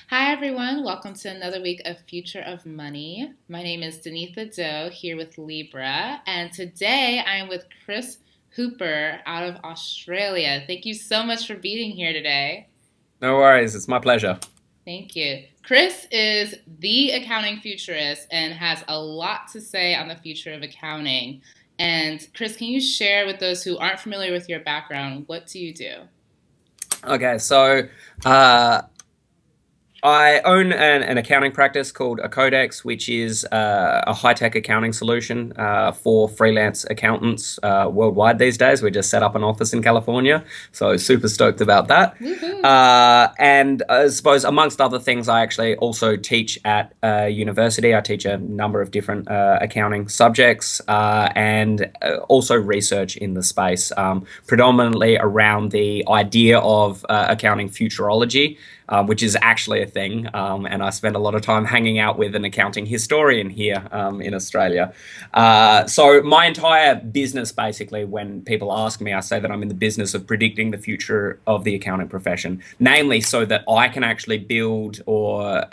Hi, everyone. Welcome to another week of Future of Money. My name is Denitha Doe here with Libra, and today I am with Chris Hooper out of Australia. Thank you so much for being here today. No worries, it's my pleasure. Thank you. Chris is the accounting futurist and has a lot to say on the future of accounting. And Chris, can you share with those who aren't familiar with your background, what do you do? Okay, so uh, I own an accounting practice called Accodex, which is a high-tech accounting solution for freelance accountants worldwide these days. We just set up an office in California, so super stoked about that. Woohoo! And I suppose, amongst other things, I actually also teach at university. I teach a number of different accounting subjects and also research in the space, predominantly around the idea of accounting futurology, which is actually a thing. And I spend a lot of time hanging out with an accounting historian here in Australia. So my entire business, basically, when people ask me, I say that I'm in the business of predicting the future of the accounting profession, namely so that I can actually build or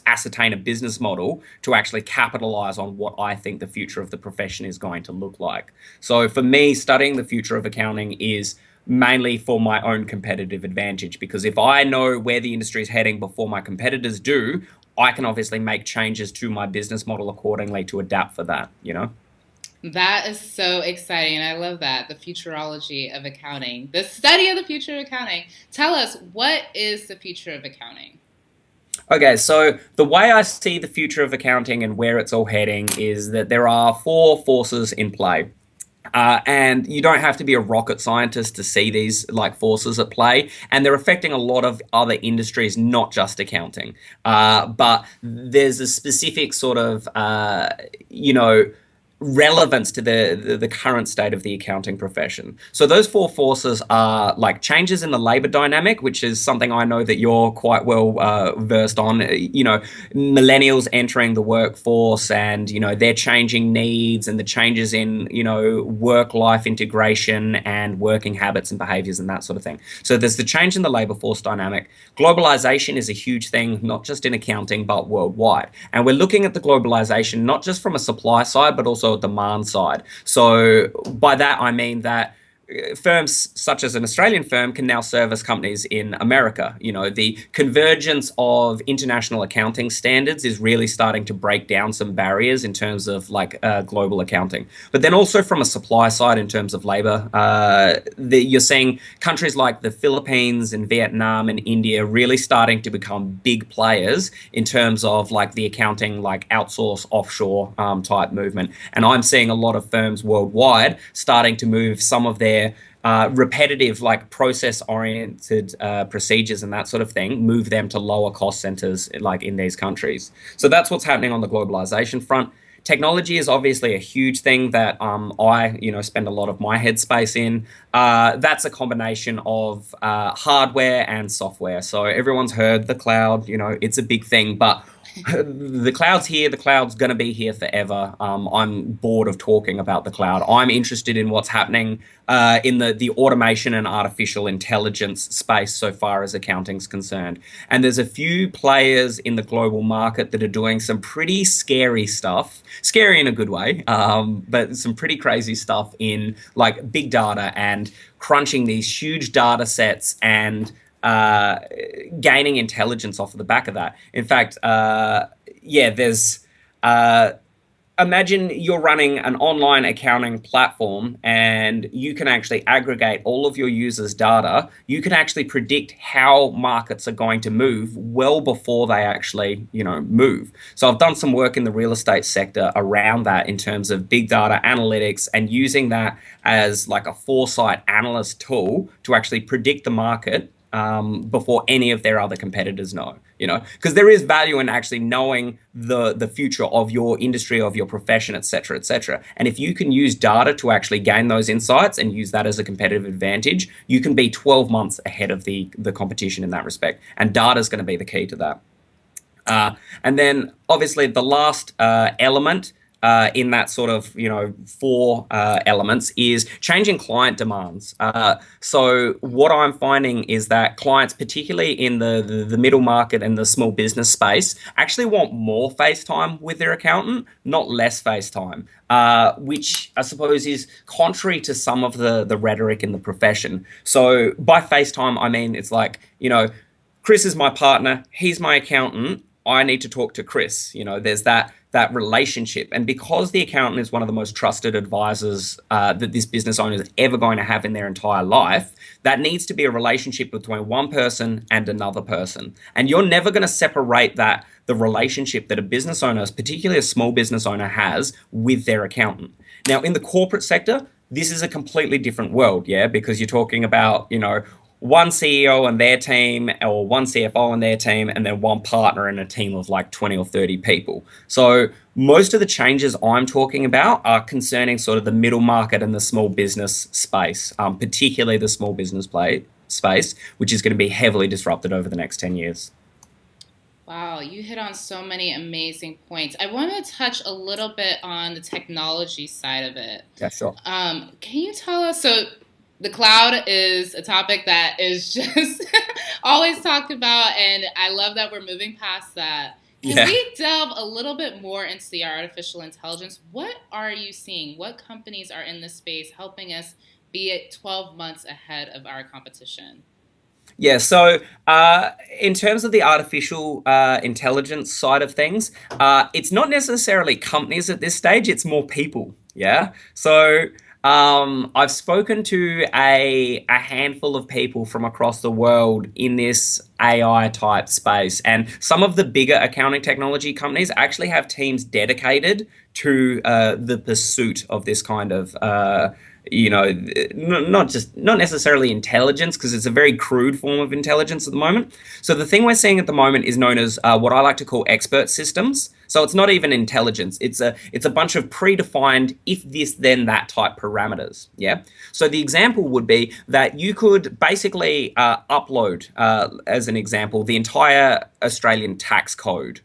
ascertain a business model to actually capitalize on what I think the future of the profession is going to look like. So for me, studying the future of accounting is mainly for my own competitive advantage, because if I know where the industry is heading before my competitors do, I can obviously make changes to my business model accordingly to adapt for that. That is so exciting, and I love that. The futurology of accounting, the study of the future of accounting. Tell us, what is the future of accounting? Okay, so the way I see the future of accounting and where it's all heading is that there are four forces in play. And you don't have to be a rocket scientist to see these like forces at play, and they're affecting a lot of other industries, not just accounting. But there's a specific sort of relevance to the current state of the accounting profession. So those four forces are like changes in the labor dynamic, which is something I know that you're quite well versed on. Millennials entering the workforce, and their changing needs and the changes in work life integration and working habits and behaviors and that sort of thing. So there's the change in the labor force dynamic. Globalization is a huge thing, not just in accounting but worldwide. And we're looking at the globalization not just from a supply side but also a demand side. So by that I mean that firms such as an Australian firm can now service companies in America. The convergence of international accounting standards is really starting to break down some barriers in terms of like global accounting. But then also from a supply side in terms of labor, you're seeing countries like the Philippines and Vietnam and India really starting to become big players in terms of like the accounting, like outsource offshore type movement. And I'm seeing a lot of firms worldwide starting to move some of their repetitive, like process oriented procedures and that sort of thing, move them to lower cost centers like in these countries. So that's what's happening on the globalization front. Technology is obviously a huge thing that I spend a lot of my headspace in. That's a combination of hardware and software. So everyone's heard the cloud, it's a big thing, but the cloud's here. The cloud's going to be here forever. I'm bored of talking about the cloud. I'm interested in what's happening in the automation and artificial intelligence space so far as accounting's concerned. And there's a few players in the global market that are doing some pretty scary stuff, scary in a good way, but some pretty crazy stuff in like big data and crunching these huge data sets and uh, gaining intelligence off of the back of that. In fact, yeah, there's uh, imagine you're running an online accounting platform and you can actually aggregate all of your users' data. You can actually predict how markets are going to move well before they actually, move. So I've done some work in the real estate sector around that in terms of big data analytics and using that as like a foresight analyst tool to actually predict the market before any of their other competitors know. Because there is value in actually knowing the future of your industry, of your profession, et cetera, et cetera. And if you can use data to actually gain those insights and use that as a competitive advantage, you can be 12 months ahead of the competition in that respect. And data is going to be the key to that. And then obviously the last element in that sort of four elements is changing client demands. So what I'm finding is that clients, particularly in the middle market and the small business space, actually want more face time with their accountant, not less face time. Which I suppose is contrary to some of the rhetoric in the profession. So by FaceTime, I mean it's like, Chris is my partner, he's my accountant. I need to talk to Chris. There's that relationship, and because the accountant is one of the most trusted advisors that this business owner is ever going to have in their entire life, that needs to be a relationship between one person and another person, and you're never going to separate the relationship that a business owner, particularly a small business owner, has with their accountant. Now, in the corporate sector, this is a completely different world, yeah, because you're talking about, one CEO and their team, or one CFO and their team, and then one partner and a team of like 20 or 30 people. So most of the changes I'm talking about are concerning sort of the middle market and the small business space, particularly the small business play space, which is going to be heavily disrupted over the next 10 years. Wow, you hit on so many amazing points. I want to touch a little bit on the technology side of it. Yeah, sure. Can you tell us? So, the cloud is a topic that is just always talked about, and I love that we're moving past that. Can Yeah. we delve a little bit more into the artificial intelligence? What are you seeing? What companies are in this space helping us be at 12 months ahead of our competition? Yeah, so in terms of the artificial intelligence side of things, it's not necessarily companies at this stage, it's more people. Yeah. So I've spoken to a handful of people from across the world in this AI type space, and some of the bigger accounting technology companies actually have teams dedicated to the pursuit of this kind of not necessarily intelligence, because it's a very crude form of intelligence at the moment. So the thing we're seeing at the moment is known as what I like to call expert systems. So it's not even intelligence, it's a bunch of predefined if this then that type parameters. Yeah. So the example would be that you could basically upload, as an example, the entire Australian tax code,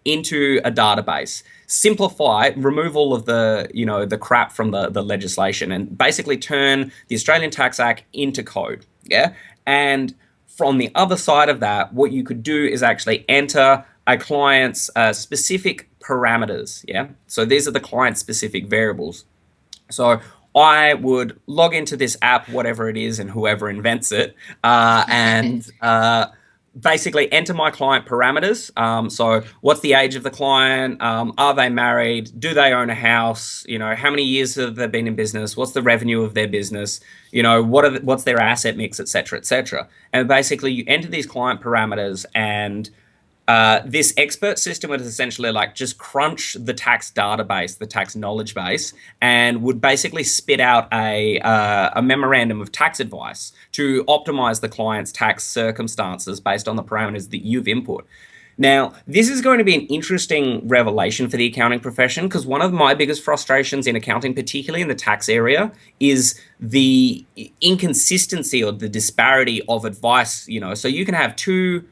into a database, simplify, remove all of the crap from the legislation, and basically turn the Australian Tax Act into code. Yeah. And from the other side of that, what you could do is actually enter a client's specific parameters. Yeah. So these are the client specific variables. So I would log into this app, whatever it is, and whoever invents it, and basically enter my client parameters. So what's the age of the client? Are they married? Do they own a house? How many years have they been in business? What's the revenue of their business? What's their asset mix, et cetera, et cetera. And basically you enter these client parameters, and this expert system would essentially like just crunch the tax database, the tax knowledge base, and would basically spit out a memorandum of tax advice to optimize the client's tax circumstances based on the parameters that you've input. Now, this is going to be an interesting revelation for the accounting profession, because one of my biggest frustrations in accounting, particularly in the tax area, is the inconsistency or the disparity of advice. So you can have two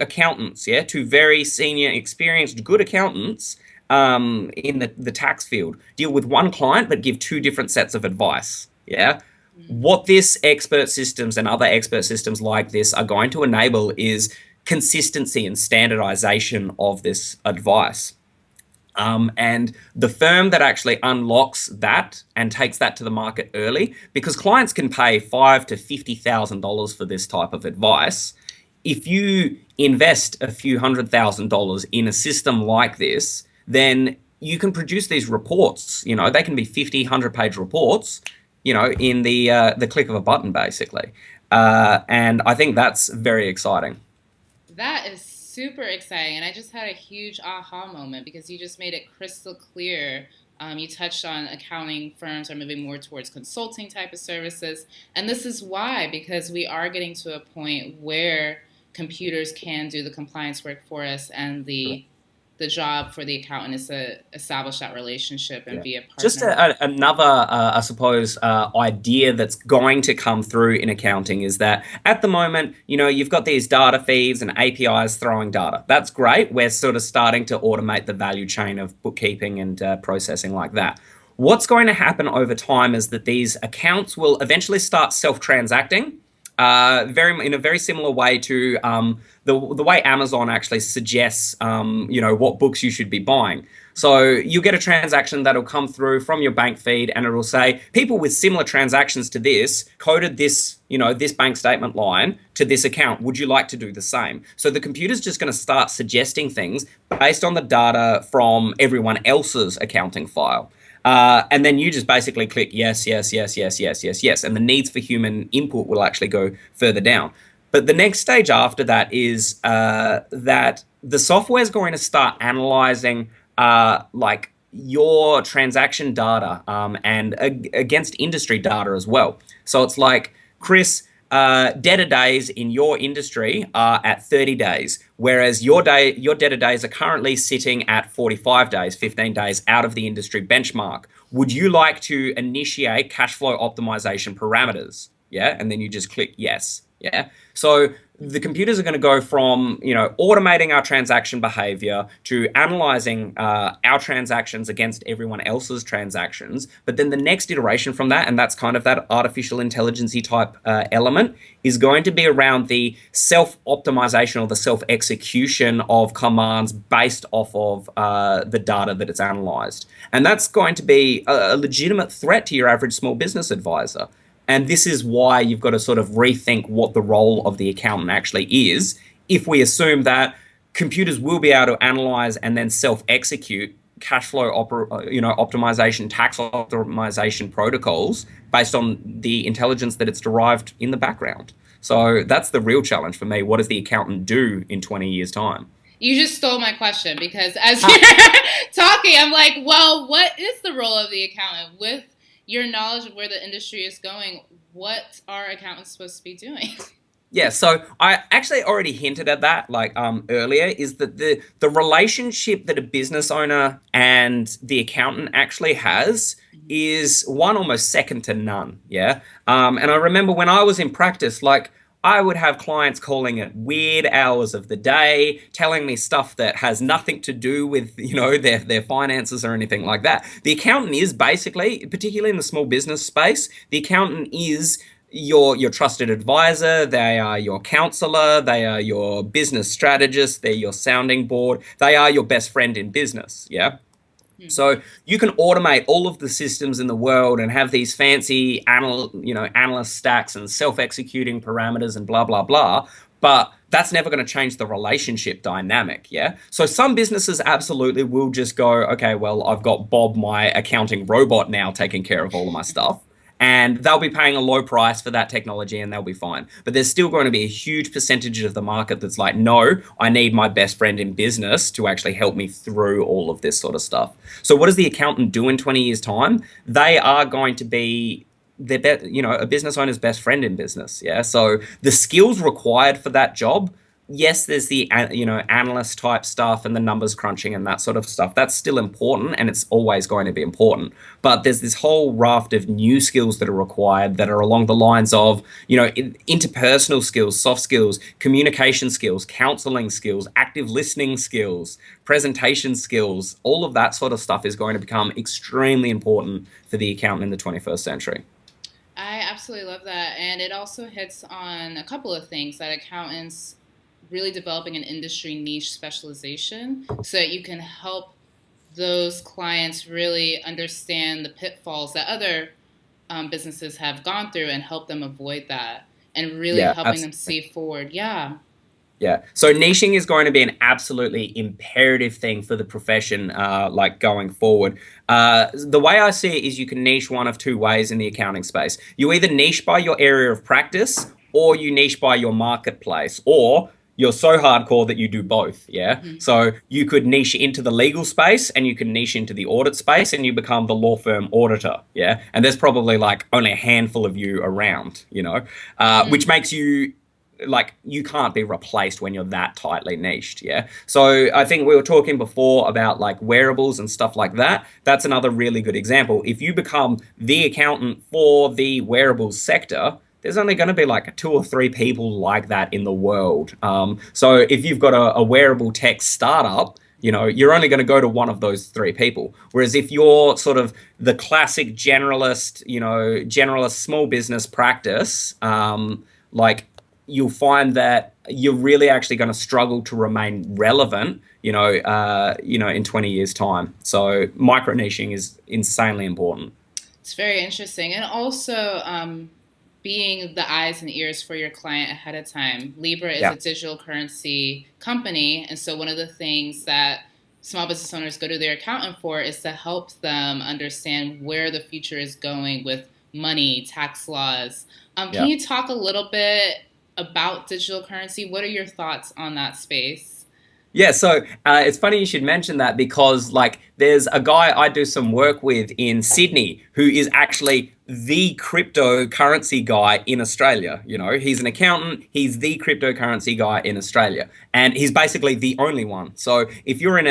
accountants, yeah, two very senior, experienced, good accountants in the tax field deal with one client but give two different sets of advice. Yeah. What this expert systems and other expert systems like this are going to enable is consistency and standardization of this advice. And the firm that actually unlocks that and takes that to the market early, because clients can pay $5,000 to $50,000 for this type of advice. If you invest a few $100,000 in a system like this, then you can produce these reports. They can be 50, 100-page reports, in the click of a button, basically. And I think that's very exciting. That is super exciting. And I just had a huge aha moment because you just made it crystal clear. You touched on accounting firms are moving more towards consulting type of services. And this is why, because we are getting to a point where computers can do the compliance work for us and the the job for the accountant is to establish that relationship and Yeah. be a Just partner. another, I suppose, idea that's going to come through in accounting is that at the moment, you've got these data feeds and APIs throwing data. That's great. We're sort of starting to automate the value chain of bookkeeping and processing like that. What's going to happen over time is that these accounts will eventually start self-transacting, very in a very similar way to the way Amazon actually suggests, what books you should be buying. So you get a transaction that'll come through from your bank feed, and it'll say people with similar transactions to this coded this, this bank statement line to this account. Would you like to do the same? So the computer's just going to start suggesting things based on the data from everyone else's accounting file. And then you just basically click yes, yes, yes, yes, yes, yes, yes. And the needs for human input will actually go further down. But the next stage after that is that the software is going to start analyzing like your transaction data and against industry data as well. So it's like, Chris, debtor days in your industry are at 30 days, whereas your debtor days are currently sitting at 45 days, 15 days out of the industry benchmark. Would you like to initiate cash flow optimization parameters? Yeah, and then you just click yes. Yeah. So the computers are going to go from, automating our transaction behavior to analyzing our transactions against everyone else's transactions. But then the next iteration from that, and that's kind of that artificial intelligence-y type element, is going to be around the self-optimization or the self-execution of commands based off of the data that it's analyzed. And that's going to be a legitimate threat to your average small business advisor. And this is why you've got to sort of rethink what the role of the accountant actually is. If we assume that computers will be able to analyze and then self-execute cash flow, optimization, tax optimization protocols based on the intelligence that it's derived in the background. So that's the real challenge for me. What does the accountant do in 20 years' time? You just stole my question because as you're talking, I'm like, well, what is the role of the accountant with your knowledge of where the industry is going? What are accountants supposed to be doing? Yeah, so I actually already hinted at that earlier, is that the relationship that a business owner and the accountant actually has is one almost second to none. Yeah. And I remember when I was in practice, like I would have clients calling at weird hours of the day, telling me stuff that has nothing to do with, their finances or anything like that. The accountant is basically, particularly in the small business space, the accountant is your trusted advisor. They are your counselor. They are your business strategist. They're your sounding board. They are your best friend in business. Yeah. So you can automate all of the systems in the world and have these fancy analyst stacks and self-executing parameters and blah, blah, blah. But that's never going to change the relationship dynamic. Yeah. So some businesses absolutely will just go, okay, well, I've got Bob, my accounting robot, now taking care of all of my stuff. And they'll be paying a low price for that technology and they'll be fine. But there's still going to be a huge percentage of the market that's like, no, I need my best friend in business to actually help me through all of this sort of stuff. So what does the accountant do in 20 years' time? They are going to be a business owner's best friend in business. Yeah. So the skills required for that job, yes, there's the analyst type stuff and the numbers crunching and that sort of stuff. That's still important and it's always going to be important. But there's this whole raft of new skills that are required that are along the lines of, interpersonal skills, soft skills, communication skills, counseling skills, active listening skills, presentation skills. All of that sort of stuff is going to become extremely important for the accountant in the 21st century. I absolutely love that. And it also hits on a couple of things that accountants really developing an industry niche specialization so that you can help those clients really understand the pitfalls that other businesses have gone through and help them avoid that and really Yeah, helping them absolutely. see forward. Yeah. Yeah. So niching is going to be an absolutely imperative thing for the profession, like going forward. The way I see it is you can niche one of two ways in the accounting space. You either niche by your area of practice or you niche by your marketplace, or you're so hardcore that you do both. Yeah. Mm-hmm. So you could niche into the legal space and you can niche into the audit space and you become the law firm auditor. Yeah. And there's probably like only a handful of you around, which makes you like you can't be replaced when you're that tightly niched. Yeah. So I think we were talking before about like wearables and stuff like that. That's another really good example. If you become the accountant for the wearables sector, there's only going to be like two or three people like that in the world. So if you've got a wearable tech startup, you're only going to go to one of those three people. Whereas if you're sort of the classic generalist, generalist small business practice, like you'll find that you're really actually going to struggle to remain relevant, in 20 years time. So micro niching is insanely important. It's very interesting. And also, being the eyes and ears for your client ahead of time. Libra is Yeah. a digital currency company. And so one of the things that small business owners go to their accountant for is to help them understand where the future is going with money, tax laws. Can Yeah. you talk a little bit about digital currency? What are your thoughts on that space? Yeah, so it's funny you should mention that because, like, there's a guy I do some work with in Sydney who is actually the cryptocurrency guy in Australia. He's an accountant, he's the cryptocurrency guy in Australia, and he's basically the only one. So if you're in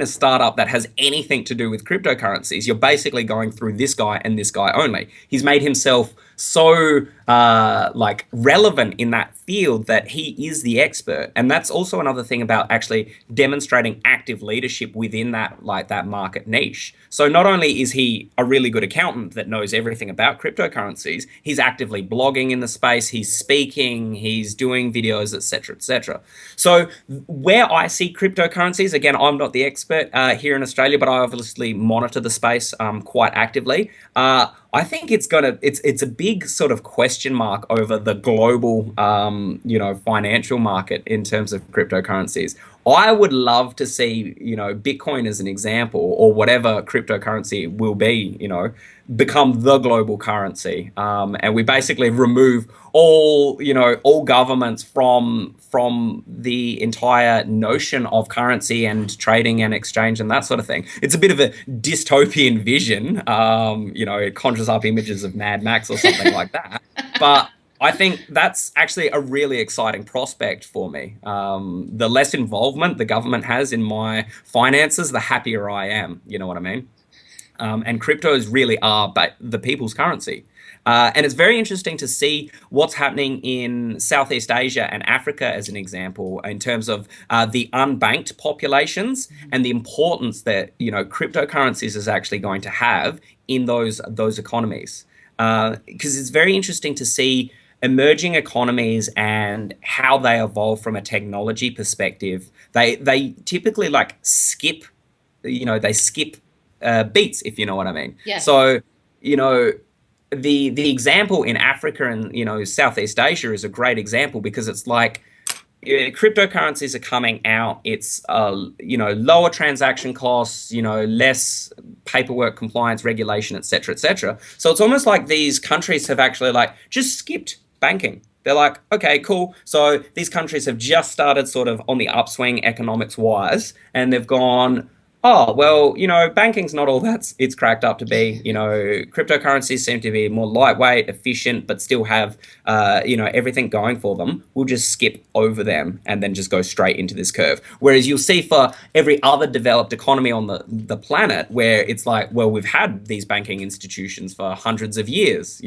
a startup that has anything to do with cryptocurrencies, you're basically going through this guy and this guy only. He's made himself so like relevant in that field that he is the expert, and that's also another thing about actually demonstrating active leadership within that market niche. So not only is he a really good accountant that knows everything about cryptocurrencies, he's actively blogging in the space, he's speaking, he's doing videos, etc., etc. So where I see cryptocurrencies, again, I'm not the expert here in Australia, but I obviously monitor the space quite actively. I think it's a big sort of question mark over the global financial market in terms of cryptocurrencies. I would love to see, Bitcoin as an example, or whatever cryptocurrency will be, become the global currency, and we basically remove all governments from the entire notion of currency and trading and exchange and that sort of thing. It's a bit of a dystopian vision. It conjures up images of Mad Max or something like that, but I think that's actually a really exciting prospect for me. The less involvement the government has in my finances, the happier I am. You know what I mean? And cryptos really are the people's currency. And it's very interesting to see what's happening in Southeast Asia and Africa, as an example, in terms of the unbanked populations and the importance that cryptocurrencies is actually going to have in those economies. Because it's very interesting to see emerging economies and how they evolve from a technology perspective. They typically like skip, they skip beats, if you know what I mean. Yes. So, the example in Africa and Southeast Asia is a great example because it's like cryptocurrencies are coming out. It's lower transaction costs, less paperwork, compliance, regulation, etc., etc. So it's almost like these countries have actually like just skipped banking. They're like, okay, cool. So these countries have just started sort of on the upswing economics wise, and they've gone, oh, well, banking's not all that it's cracked up to be. Cryptocurrencies seem to be more lightweight, efficient, but still have, everything going for them. We'll just skip over them and then just go straight into this curve. Whereas you'll see for every other developed economy on the planet where it's like, well, we've had these banking institutions for hundreds of years,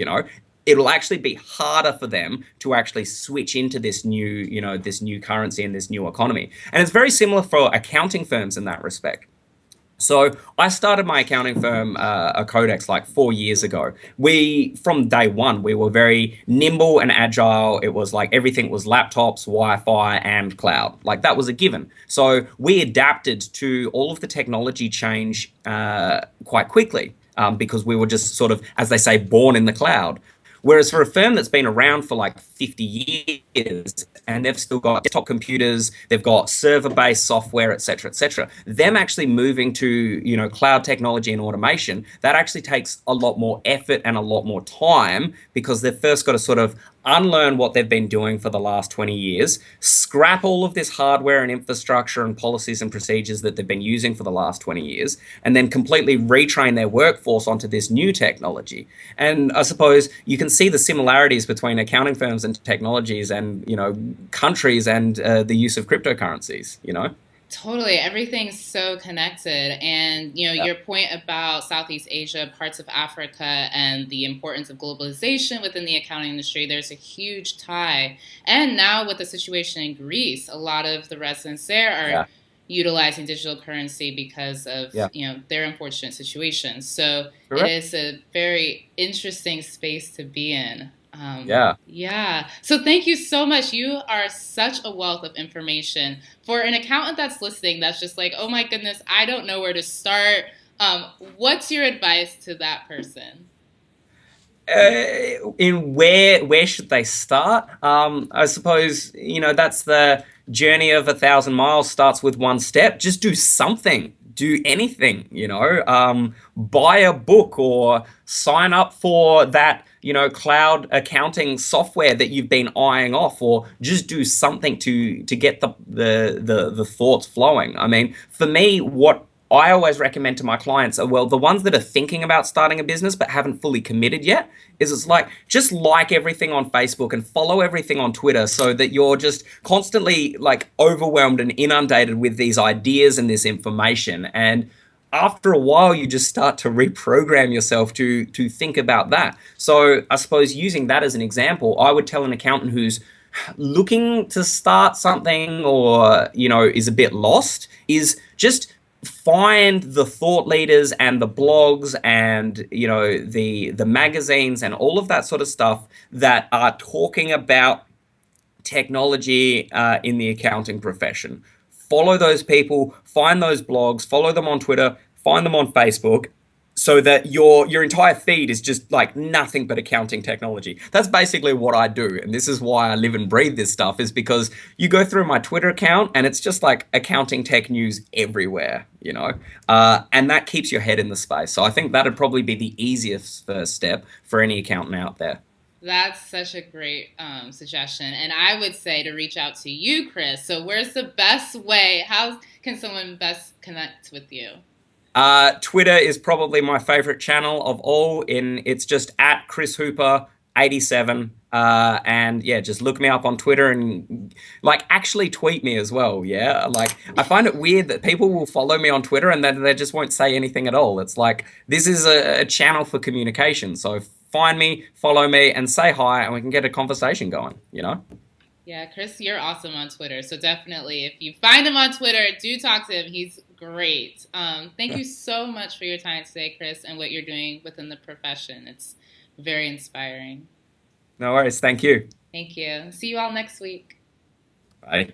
it'll actually be harder for them to actually switch into this new currency and this new economy. And it's very similar for accounting firms in that respect. So I started my accounting firm, Accodex, like 4 years ago. From day one, we were very nimble and agile. It was like everything was laptops, Wi-Fi, and cloud. Like that was a given. So we adapted to all of the technology change quite quickly because we were just sort of, as they say, born in the cloud. Whereas for a firm that's been around for like 50 years and they've still got desktop computers, they've got server-based software, et cetera, them actually moving to, cloud technology and automation, that actually takes a lot more effort and a lot more time because they've first got to sort of unlearn what they've been doing for the last 20 years, scrap all of this hardware and infrastructure and policies and procedures that they've been using for the last 20 years, and then completely retrain their workforce onto this new technology. And I suppose you can see the similarities between accounting firms and technologies and, countries and the use of cryptocurrencies, Totally. Everything's so connected. And, Yeah. your point about Southeast Asia, parts of Africa, and the importance of globalization within the accounting industry, there's a huge tie. And now with the situation in Greece, a lot of the residents there are Yeah. utilizing digital currency because of, Yeah. their unfortunate situations. So it Correct. is a very interesting space to be in. Yeah. Yeah. So thank you so much. You are such a wealth of information. For an accountant that's listening, that's just like, oh my goodness, I don't know where to start. What's your advice to that person? In where should they start? I suppose that's the journey of 1,000 miles starts with one step. Just do something. Do anything. Buy a book or sign up for that cloud accounting software that you've been eyeing off, or just do something to get the thoughts flowing. I mean, for me, what I always recommend to my clients are, well, the ones that are thinking about starting a business but haven't fully committed yet, is it's like just like everything on Facebook and follow everything on Twitter so that you're just constantly like overwhelmed and inundated with these ideas and this information. And after a while you just start to reprogram yourself to think about that. So I suppose using that as an example, I would tell an accountant who's looking to start something or is a bit lost is just find the thought leaders and the blogs and the magazines and all of that sort of stuff that are talking about technology in the accounting profession. Follow those people, find those blogs, follow them on Twitter, find them on Facebook, so that your entire feed is just like nothing but accounting technology. That's basically what I do, and this is why I live and breathe this stuff. Is because you go through my Twitter account and it's just like accounting tech news everywhere, and that keeps your head in the space. So I think that'd probably be the easiest first step for any accountant out there. That's such a great suggestion. And I would say to reach out to you, Chris. So, where's the best way? How can someone best connect with you? Twitter is probably my favorite channel of all. It's just at Chris Hooper 87. And yeah, just look me up on Twitter and like actually tweet me as well. Yeah, like I find it weird that people will follow me on Twitter and then they just won't say anything at all. It's like this is a channel for communication. So find me, follow me, and say hi, and we can get a conversation going. Yeah, Chris, you're awesome on Twitter. So definitely, if you find him on Twitter, do talk to him. He's great. Thank you so much for your time today, Chris, and what you're doing within the profession. It's very inspiring. No worries. Thank you. Thank you. See you all next week. Bye.